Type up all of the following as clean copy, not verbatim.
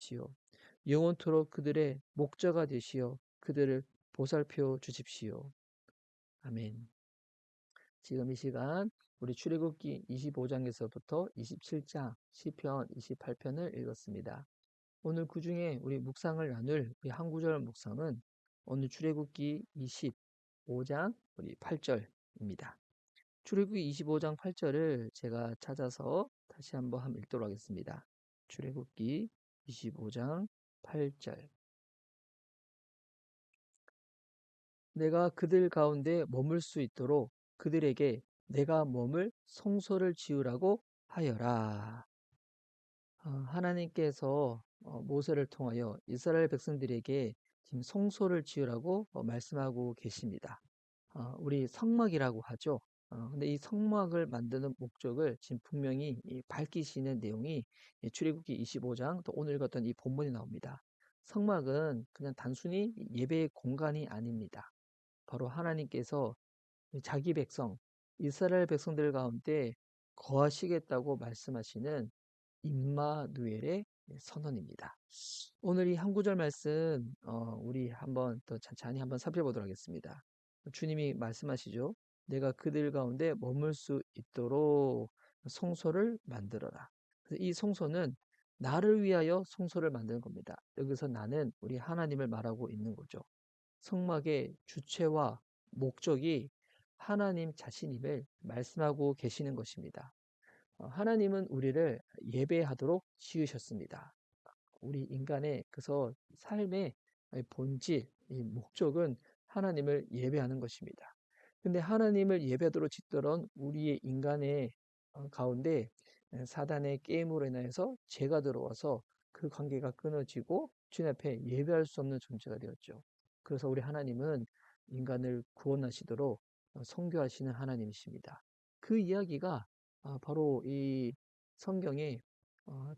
주십시오. 영원토록 그들의 목자가 되시어 그들을 보살펴 주십시오. 아멘. 지금 이 시간 우리 출애굽기 25장에서부터 27장 시편 28편을 읽었습니다. 오늘 그중에 우리 묵상을 나눌 우리 한 구절 묵상은 오늘 출애굽기 25장 우리 8절입니다. 출애굽기 25장 8절을 제가 찾아서 다시 한번 읽도록 하겠습니다. 출애굽기 25장 8절. 내가 그들 가운데 머물 수 있도록 그들에게 내가 머물 성소를 지으라고 하여라. 하나님께서 모세를 통하여 이스라엘 백성들에게 지금 성소를 지으라고 말씀하고 계십니다. 우리 성막이라고 하죠. 근데 이 성막을 만드는 목적을 지금 분명히 밝히시는 내용이 출애굽기 25장 또 오늘 읽었던 이 본문에 나옵니다. 성막은 그냥 단순히 예배의 공간이 아닙니다. 바로 하나님께서 자기 백성, 이스라엘 백성들 가운데 거하시겠다고 말씀하시는 임마누엘의 선언입니다. 오늘 이 한 구절 말씀 우리 한번 더 찬찬히 한번 살펴보도록 하겠습니다. 주님이 말씀하시죠. 내가 그들 가운데 머물 수 있도록 성소를 만들어라. 그래서 이 성소는 나를 위하여 성소를 만드는 겁니다. 여기서 나는 우리 하나님을 말하고 있는 거죠. 성막의 주체와 목적이 하나님 자신임을 말씀하고 계시는 것입니다. 하나님은 우리를 예배하도록 지으셨습니다. 우리 인간의 그래서 삶의 본질, 이 목적은 하나님을 예배하는 것입니다. 근데 하나님을 예배하도록 짓더런 우리의 인간의 가운데 사단의 게임으로 인해서 죄가 들어와서 그 관계가 끊어지고 주님 앞에 예배할 수 없는 존재가 되었죠. 그래서 우리 하나님은 인간을 구원하시도록 선교하시는 하나님이십니다. 그 이야기가 바로 이 성경의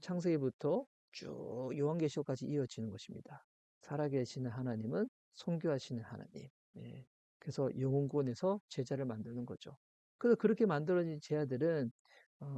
창세기부터 쭉 요한계시록까지 이어지는 것입니다. 살아계시는 하나님은 선교하시는 하나님. 예. 그래서 영혼구원에서 제자를 만드는 거죠. 그래서 그렇게 만들어진 제자들은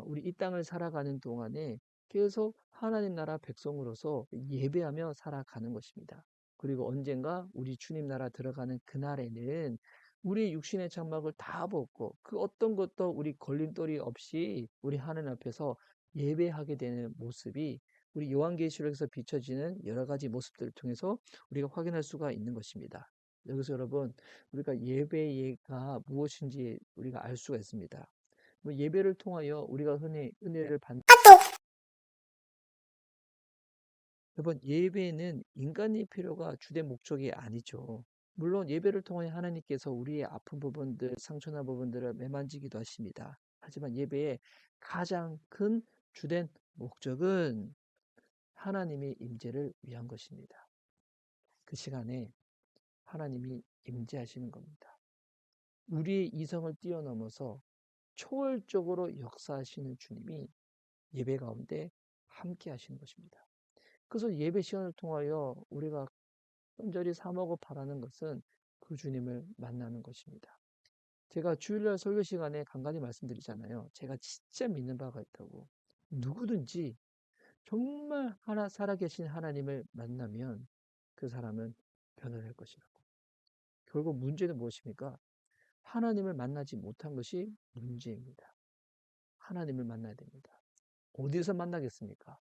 우리 이 땅을 살아가는 동안에 계속 하나님 나라 백성으로서 예배하며 살아가는 것입니다. 그리고 언젠가 우리 주님 나라 들어가는 그날에는 우리 육신의 장막을 다 벗고 그 어떤 것도 우리 걸림돌이 없이 우리 하나님 앞에서 예배하게 되는 모습이 우리 요한계시록에서 비춰지는 여러 가지 모습들을 통해서 우리가 확인할 수가 있는 것입니다. 여기서 여러분 우리가 예배가 무엇인지 우리가 알 수가 있습니다. 예배를 통하여 우리가 흔히 은혜를 받는 여러분 예배는 인간의 필요가 주된 목적이 아니죠. 물론 예배를 통해 하나님께서 우리의 아픈 부분들, 상처난 부분들을 매만지기도 하십니다. 하지만 예배의 가장 큰 주된 목적은 하나님의 임재를 위한 것입니다. 그 시간에 하나님이 임재하시는 겁니다. 우리의 이성을 뛰어넘어서 초월적으로 역사하시는 주님이 예배 가운데 함께 하시는 것입니다. 그래서 예배 시간을 통하여 우리가 간절히 사모하고 바라는 것은 그 주님을 만나는 것입니다. 제가 주일날 설교 시간에 간간히 말씀드리잖아요. 제가 진짜 믿는 바가 있다고. 누구든지 정말 살아계신 하나님을 만나면 그 사람은 변화될 것이라고. 결국 문제는 무엇입니까? 하나님을 만나지 못한 것이 문제입니다. 하나님을 만나야 됩니다. 어디서 만나겠습니까?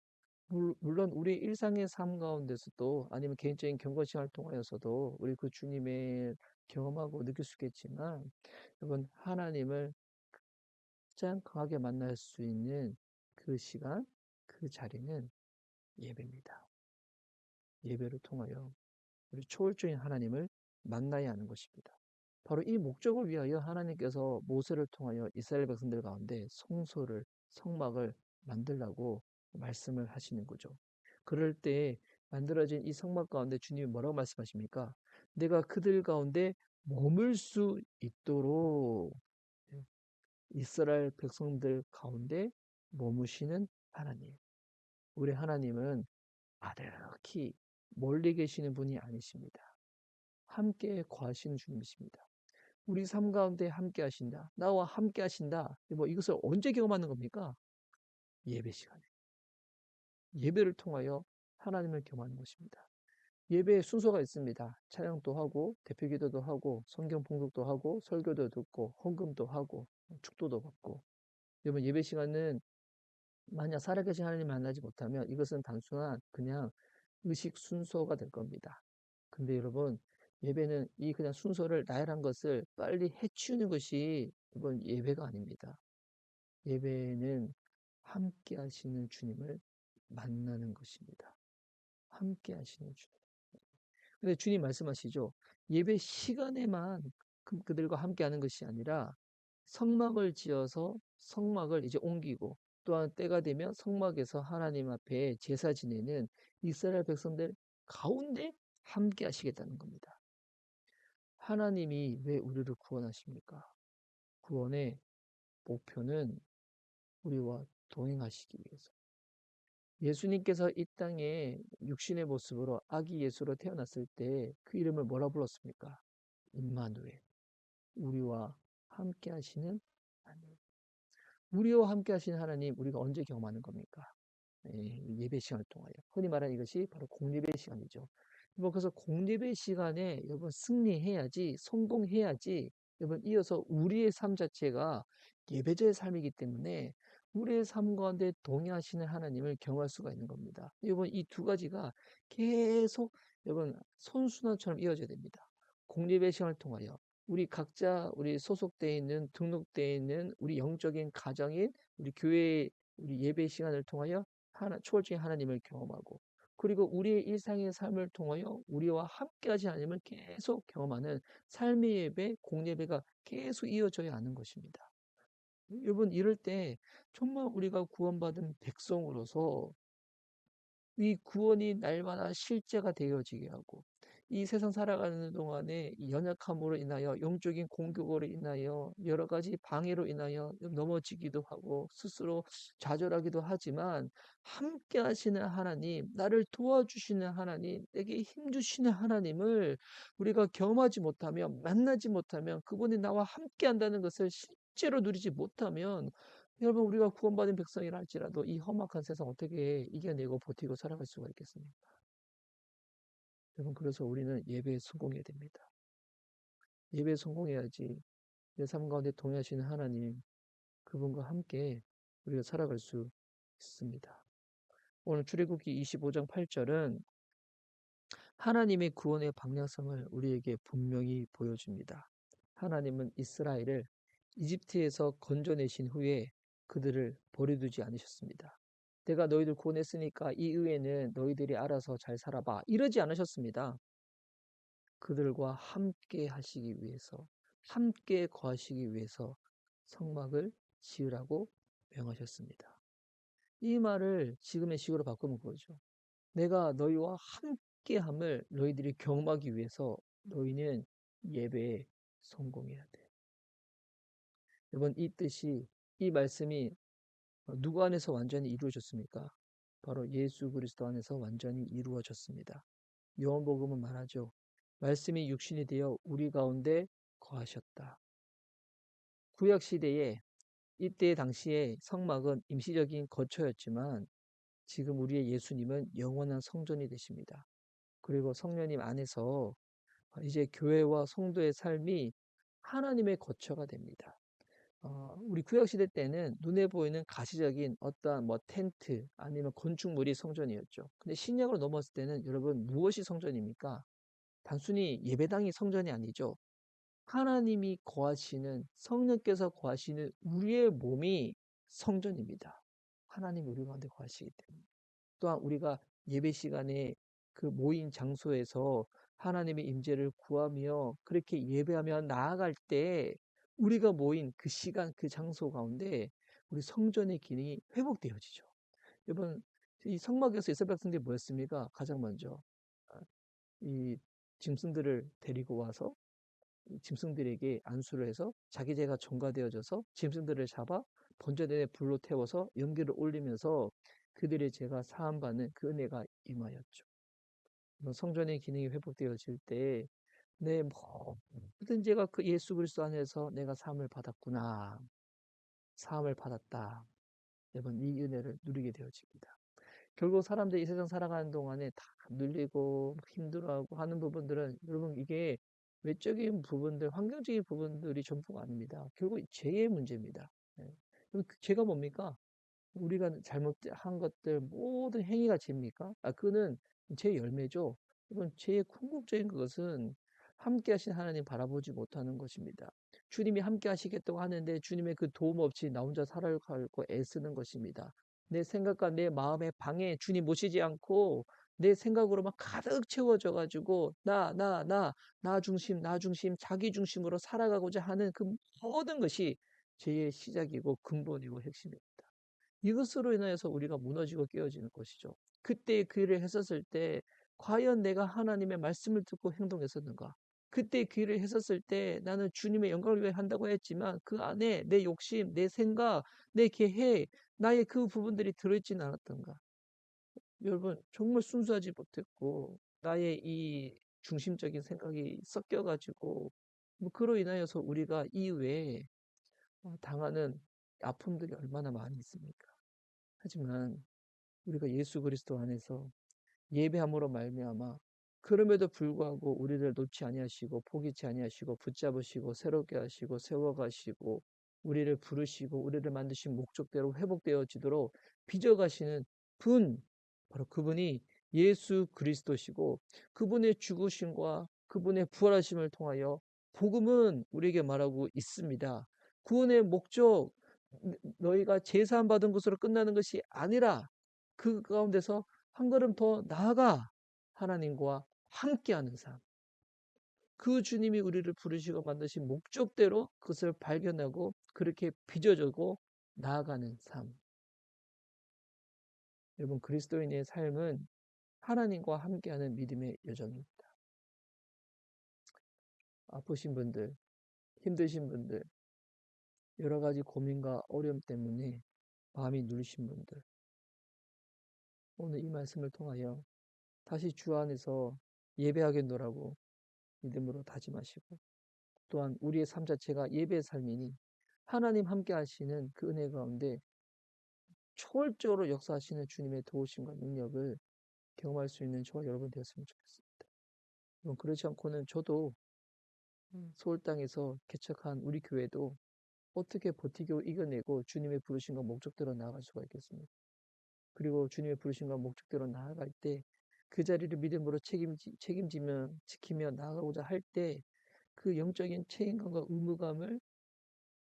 물론 우리 일상의 삶 가운데서도 아니면 개인적인 경건 시간을 통하여서도 우리 그 주님을 경험하고 느낄 수 있겠지만 여러분 하나님을 가장 강하게 만날 수 있는 그 시간, 그 자리는 예배입니다. 예배를 통하여 우리 초월적인 하나님을 만나야 하는 것입니다. 바로 이 목적을 위하여 하나님께서 모세를 통하여 이스라엘 백성들 가운데 성소를, 성막을 만들라고 말씀을 하시는 거죠. 그럴 때 만들어진 이 성막 가운데 주님이 뭐라고 말씀하십니까? 내가 그들 가운데 머물 수 있도록 이스라엘 백성들 가운데 머무시는 하나님. 우리 하나님은 아득히 멀리 계시는 분이 아니십니다. 함께 거하시는 주님이십니다. 우리 삶 가운데 함께 하신다. 나와 함께 하신다. 이것을 언제 경험하는 겁니까? 예배 시간에. 예배를 통하여 하나님을 경험하는 것입니다. 예배의 순서가 있습니다. 찬양도 하고 대표 기도도 하고 성경 봉독도 하고 설교도 듣고 헌금도 하고 축도도 받고. 여러분 예배 시간은 만약 살아계신 하나님 만나지 못하면 이것은 단순한 그냥 의식 순서가 될 겁니다. 근데 여러분 예배는 이 그냥 순서를 나열한 것을 빨리 해치우는 것이 이번 예배가 아닙니다. 예배는 함께 하시는 주님을 만나는 것입니다. 함께 하시는 주님. 근데 주님 말씀하시죠. 예배 시간에만 그들과 함께 하는 것이 아니라 성막을 지어서 성막을 이제 옮기고 또한 때가 되면 성막에서 하나님 앞에 제사 지내는 이스라엘 백성들 가운데 함께 하시겠다는 겁니다. 하나님이 왜 우리를 구원하십니까? 구원의 목표는 우리와 동행하시기 위해서. 예수님께서 이 땅에 육신의 모습으로 아기 예수로 태어났을 때 그 이름을 뭐라 불렀습니까? 임마누엘. 우리와 함께 하시는 하나님. 우리와 함께 하시는 하나님, 우리가 언제 경험하는 겁니까? 예배 시간을 통하여. 흔히 말하는 이것이 바로 공예배 시간이죠. 뭐 그래서 공예배 시간에 여러분 승리해야지, 성공해야지, 여러분 이어서 우리의 삶 자체가 예배자의 삶이기 때문에 우리의 삶 가운데 동의하시는 하나님을 경험할 수가 있는 겁니다. 여러분 이 두 가지가 계속 여러분 선순환처럼 이어져야 됩니다. 공예배 시간을 통하여 우리 각자 우리 소속되어 있는 등록되어 있는 우리 영적인 가정인 우리 교회 우리 예배 시간을 통하여 초월적인 하나님을 경험하고 그리고 우리의 일상의 삶을 통하여 우리와 함께 하신 하나님을 계속 경험하는 삶의 예배, 공예배가 계속 이어져야 하는 것입니다. 여러분 이럴 때 정말 우리가 구원받은 백성으로서 이 구원이 날마다 실제가 되어지게 하고 이 세상 살아가는 동안에 이 연약함으로 인하여 영적인 공격으로 인하여 여러 가지 방해로 인하여 넘어지기도 하고 스스로 좌절하기도 하지만 함께 하시는 하나님, 나를 도와주시는 하나님, 내게 힘 주시는 하나님을 우리가 경험하지 못하면 만나지 못하면 그분이 나와 함께 한다는 것을 실제로 누리지 못하면 여러분 우리가 구원받은 백성이라 할지라도 이 험악한 세상 어떻게 이겨내고 버티고 살아갈 수가 있겠습니까? 여러분 그래서 우리는 예배에 성공해야 됩니다. 예배에 성공해야지 내 삶 가운데 동행하시는 하나님 그분과 함께 우리가 살아갈 수 있습니다. 오늘 출애굽기 25장 8절은 하나님의 구원의 방향성을 우리에게 분명히 보여줍니다. 하나님은 이스라엘을 이집트에서 건져내신 후에 그들을 버려두지 않으셨습니다. 내가 너희들 구원했으니까 이 후에는 너희들이 알아서 잘 살아봐. 이러지 않으셨습니다. 그들과 함께 하시기 위해서, 함께 거하시기 위해서 성막을 지으라고 명하셨습니다. 이 말을 지금의 식으로 바꾸면 그거죠. 내가 너희와 함께함을 너희들이 경험하기 위해서 너희는 예배에 성공해야 돼. 여러분 이 뜻이 이 말씀이 누구 안에서 완전히 이루어졌습니까? 바로 예수 그리스도 안에서 완전히 이루어졌습니다. 요한복음은 말하죠. 말씀이 육신이 되어 우리 가운데 거하셨다. 구약 시대에 이때 당시에 성막은 임시적인 거처였지만 지금 우리의 예수님은 영원한 성전이 되십니다. 그리고 성령님 안에서 이제 교회와 성도의 삶이 하나님의 거처가 됩니다. 우리 구약시대 때는 눈에 보이는 가시적인 어떠한 뭐 텐트 아니면 건축물이 성전이었죠. 근데 신약으로 넘어왔을 때는 여러분 무엇이 성전입니까? 단순히 예배당이 성전이 아니죠. 하나님이 거하시는 성령께서 거하시는 우리의 몸이 성전입니다. 하나님이 우리 가운데 거하시기 때문에. 또한 우리가 예배 시간에 그 모인 장소에서 하나님의 임재를 구하며 그렇게 예배하며 나아갈 때 우리가 모인 그 시간 그 장소 가운데 우리 성전의 기능이 회복되어지죠. 여러분 이 성막에서 이스라엘 백성들이 뭐였습니까? 가장 먼저 이 짐승들을 데리고 와서 짐승들에게 안수를 해서 자기 죄가 전가되어져서 짐승들을 잡아 번제단에 불로 태워서 연기를 올리면서 그들의 죄가 사함받는 그 은혜가 임하였죠. 성전의 기능이 회복되어질 때 내 모든 죄가 그 예수 그리스도 안에서 내가 사함을 받았구나. 사함을 받았다. 여러분 이 은혜를 누리게 되어집니다. 결국 사람들이 이 세상 살아가는 동안에 다 눌리고 힘들어하고 하는 부분들은 여러분 이게 외적인 부분들, 환경적인 부분들이 전부가 아닙니다. 결국 죄의 문제입니다. 예. 그럼 그 죄가 뭡니까? 우리가 잘못한 것들 모든 행위가 죄입니까? 그거는 죄의 열매죠. 이건 죄의 궁극적인 그것은 함께 하신 하나님 바라보지 못하는 것입니다. 주님이 함께 하시겠다고 하는데 주님의 그 도움 없이 나 혼자 살아가고 애쓰는 것입니다. 내 생각과 내 마음의 방에 주님 모시지 않고 내 생각으로만 가득 채워져 가지고 나 중심, 나 중심, 자기 중심으로 살아가고자 하는 그 모든 것이 죄의 시작이고 근본이고 핵심입니다. 이것으로 인하여서 우리가 무너지고 깨어지는 것이죠. 그때 그 일을 했었을 때 과연 내가 하나님의 말씀을 듣고 행동했었는가? 그때 그 일을 했었을 때 나는 주님의 영광을 위해 한다고 했지만 그 안에 내 욕심, 내 생각, 내 계획, 나의 그 부분들이 들어있지는 않았던가? 여러분 정말 순수하지 못했고 나의 이 중심적인 생각이 섞여가지고 뭐 그로 인하여서 우리가 이외에 당하는 아픔들이 얼마나 많이 있습니까? 하지만 우리가 예수 그리스도 안에서 예배함으로 말미암아 그럼에도 불구하고 우리를 놓지 아니하시고 포기치 아니하시고 붙잡으시고 새롭게 하시고 세워가시고 우리를 부르시고 우리를 만드신 목적대로 회복되어지도록 빚어가시는 분, 바로 그분이 예수 그리스도시고 그분의 죽으심과 그분의 부활하심을 통하여 복음은 우리에게 말하고 있습니다. 구원의 목적, 너희가 제사함 받은 것으로 끝나는 것이 아니라 그 가운데서 한 걸음 더 나아가 하나님과 함께하는 삶. 그 주님이 우리를 부르시고 만드신 목적대로 그것을 발견하고 그렇게 빚어지고 나아가는 삶. 여러분 그리스도인의 삶은 하나님과 함께하는 믿음의 여정입니다. 아프신 분들, 힘드신 분들, 여러 가지 고민과 어려움 때문에 마음이 누르신 분들, 오늘 이 말씀을 통하여 다시 주 안에서 예배하겠노라고 믿음으로 다짐하시고 또한 우리의 삶 자체가 예배의 삶이니 하나님 함께 하시는 그 은혜 가운데 초월적으로 역사하시는 주님의 도우심과 능력을 경험할 수 있는 저와 여러분 되었으면 좋겠습니다. 그렇지 않고는 저도 서울 땅에서 개척한 우리 교회도 어떻게 버티고 이겨내고 주님의 부르심과 목적대로 나아갈 수가 있겠습니까? 그리고 주님의 부르심과 목적대로 나아갈 때 그 자리를 믿음으로 책임지며 지키며 나아가고자 할 때 그 영적인 책임감과 의무감을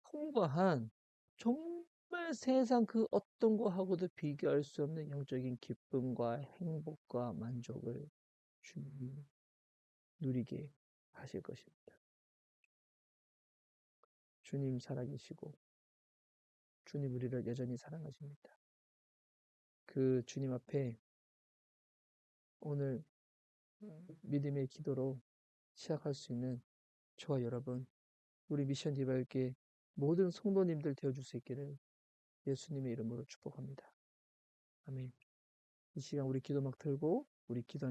통과한 정말 세상 그 어떤 거하고도 비교할 수 없는 영적인 기쁨과 행복과 만족을 주님이 누리게 하실 것입니다. 주님 살아계시고 주님 우리를 여전히 사랑하십니다. 그 주님 앞에 오늘 믿음의 기도로 시작할 수 있는 저와 여러분, 우리 미션 디바이교회 모든 성도님들 되어줄 수 있기를 예수님의 이름으로 축복합니다. 아멘. 이 시간 우리 기도 막 들고 우리 기도